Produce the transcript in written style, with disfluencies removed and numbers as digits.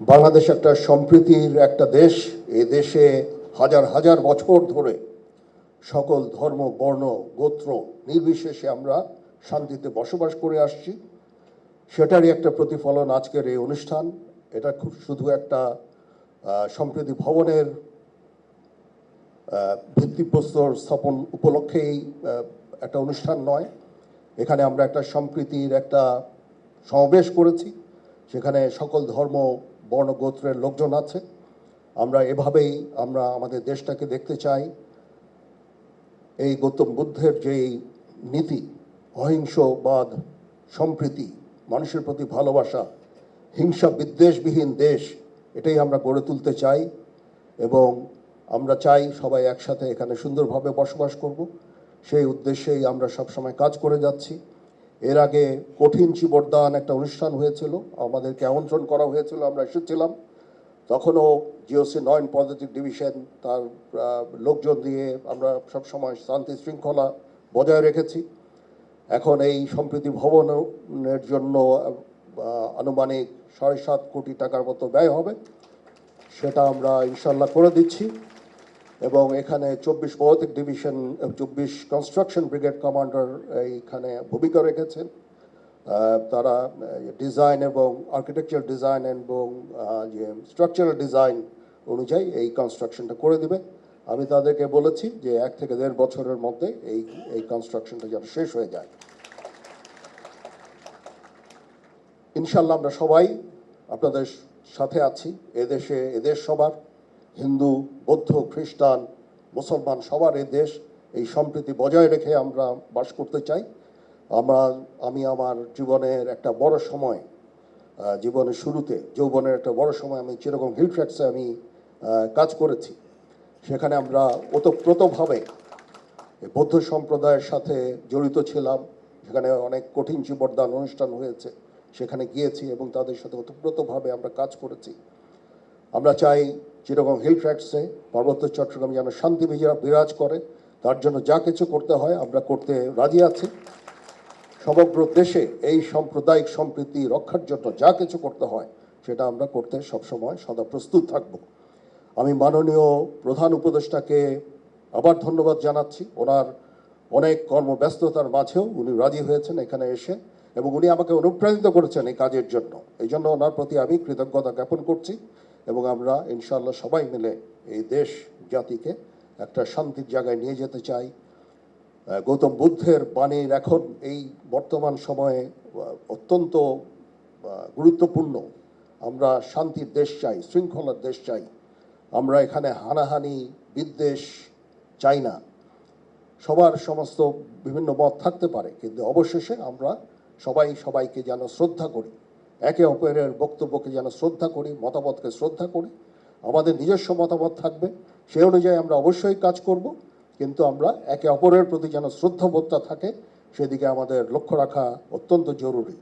বাংলাদেশ একটা সম্প্রীতির একটা দেশ। এই দেশে হাজার হাজার বছর ধরে সকল ধর্ম, বর্ণ, গোত্র নির্বিশেষে আমরা শান্তিতে বসবাস করে আসছি। সেটারই একটা প্রতিফলন আজকের এই অনুষ্ঠান। এটা খুব শুধু একটা সম্প্রীতি ভবনের ভিত্তিপ্রস্তর স্থাপন উপলক্ষেই একটা অনুষ্ঠান নয়। এখানে আমরা একটা সম্প্রীতির একটা সমাবেশ করেছি, সেখানে সকল ধর্ম, বর্ণ, গোত্রের লোকজন আছে। আমরা এভাবেই আমরা আমাদের দেশটাকে দেখতে চাই। এই গৌতম বুদ্ধের যেই নীতি, অহিংসবাদ, সম্প্রীতি, মানুষের প্রতি ভালোবাসা, হিংসা বিদ্বেষবিহীন দেশ, এটাই আমরা গড়ে তুলতে চাই। এবং আমরা চাই সবাই একসাথে এখানে সুন্দরভাবে বসবাস করব। সেই উদ্দেশ্যেই আমরা সবসময় কাজ করে যাচ্ছি। এর আগে কঠিন চিবরদান একটা অনুষ্ঠান হয়েছিল, আমাদেরকে আমন্ত্রণ করা হয়েছিল, আমরা এসেছিলাম। তখনও জিওসি 9 পজিটিভ ডিভিশন তার লোকজন দিয়ে আমরা সবসময় শান্তি শৃঙ্খলা বজায় রেখেছি। এখন এই সম্প্রীতি ভবনের জন্য আনুমানিক 7.5 কোটি টাকার মতো ব্যয় হবে, সেটা আমরা ইনশাল্লাহ করে দিচ্ছি। এবং এখানে 24 পদাতিক ডিভিশন, 24 কনস্ট্রাকশন ব্রিগেড কমান্ডার এইখানে ভূমিকা রেখেছেন। তারা ডিজাইন এবং আর্কিটেকচার ডিজাইন এবং যে স্ট্রাকচারাল ডিজাইন অনুযায়ী এই কনস্ট্রাকশনটা করে দিবে। আমি তাদেরকে বলেছি যে 1 থেকে 1.5 বছরের মধ্যে এই কনস্ট্রাকশনটা যেন শেষ হয়ে যায়। ইনশাল্লাহ আমরা সবাই আপনাদের সাথে আছি। এদেশ সবার, হিন্দু, বৌদ্ধ, খ্রিস্টান, মুসলমান সবার দেশ। এই সম্প্রীতি বজায় রেখে আমরা বাস করতে চাই। আমি আমার জীবনের একটা বড় সময়, জীবনের শুরুতে যৌবনের একটা বড় সময় আমি চিরকম হিল ট্র্যাক্সে আমি কাজ করেছি। সেখানে আমরা ওতপ্রোতভাবে বৌদ্ধ সম্প্রদায়ের সাথে জড়িত ছিলাম। সেখানে অনেক কঠিন চিবরদান অনুষ্ঠান হয়েছে, সেখানে গিয়েছি এবং তাদের সাথে ওতপ্রোতভাবে আমরা কাজ করেছি। আমরা চাই যেরকম হিল ট্র্যাক্সে পার্বত্য চট্টগ্রাম যেন শান্তি বিরাজ করে, তার জন্য যা কিছু করতে হয় আমরা করতে রাজি আছি। সমগ্র দেশে এই সাম্প্রদায়িক সম্প্রীতি রক্ষার জন্য যা কিছু করতে হয় সেটা আমরা করতে সবসময় সদা প্রস্তুত থাকব। আমি মাননীয় প্রধান উপদেষ্টাকে আবার ধন্যবাদ জানাচ্ছি। ওনার অনেক কর্মব্যস্ততার মাঝেও উনি রাজি হয়েছেন এখানে এসে, এবং উনি আমাকে অনুপ্রাণিত করেছেন এই কাজের জন্য। এই জন্য ওনার প্রতি আমি কৃতজ্ঞতা জ্ঞাপন করছি। এবং আমরা ইনশাআল্লাহ সবাই মিলে এই দেশ জাতিকে একটা শান্তির জায়গায় নিয়ে যেতে চাই। গৌতম বুদ্ধের বাণীর এখন এই বর্তমান সময়ে অত্যন্ত গুরুত্বপূর্ণ। আমরা শান্তির দেশ চাই, শৃঙ্খলার দেশ চাই। আমরা এখানে হানাহানি বিদ্বেষ চাই না। সবার সমস্ত বিভিন্ন মত থাকতে পারে, কিন্তু অবশেষে আমরা সবাই সবাইকে যেন শ্রদ্ধা করি, একে অপরের বক্তব্যকে যেন শ্রদ্ধা করি, মতামতকে শ্রদ্ধা করি। আমাদের নিজস্ব মতামত থাকবে, সেই অনুযায়ী আমরা অবশ্যই কাজ করব, কিন্তু আমরা একে অপরের প্রতি যেন শ্রদ্ধাবোধটা থাকে সেদিকে আমাদের লক্ষ্য রাখা অত্যন্ত জরুরি।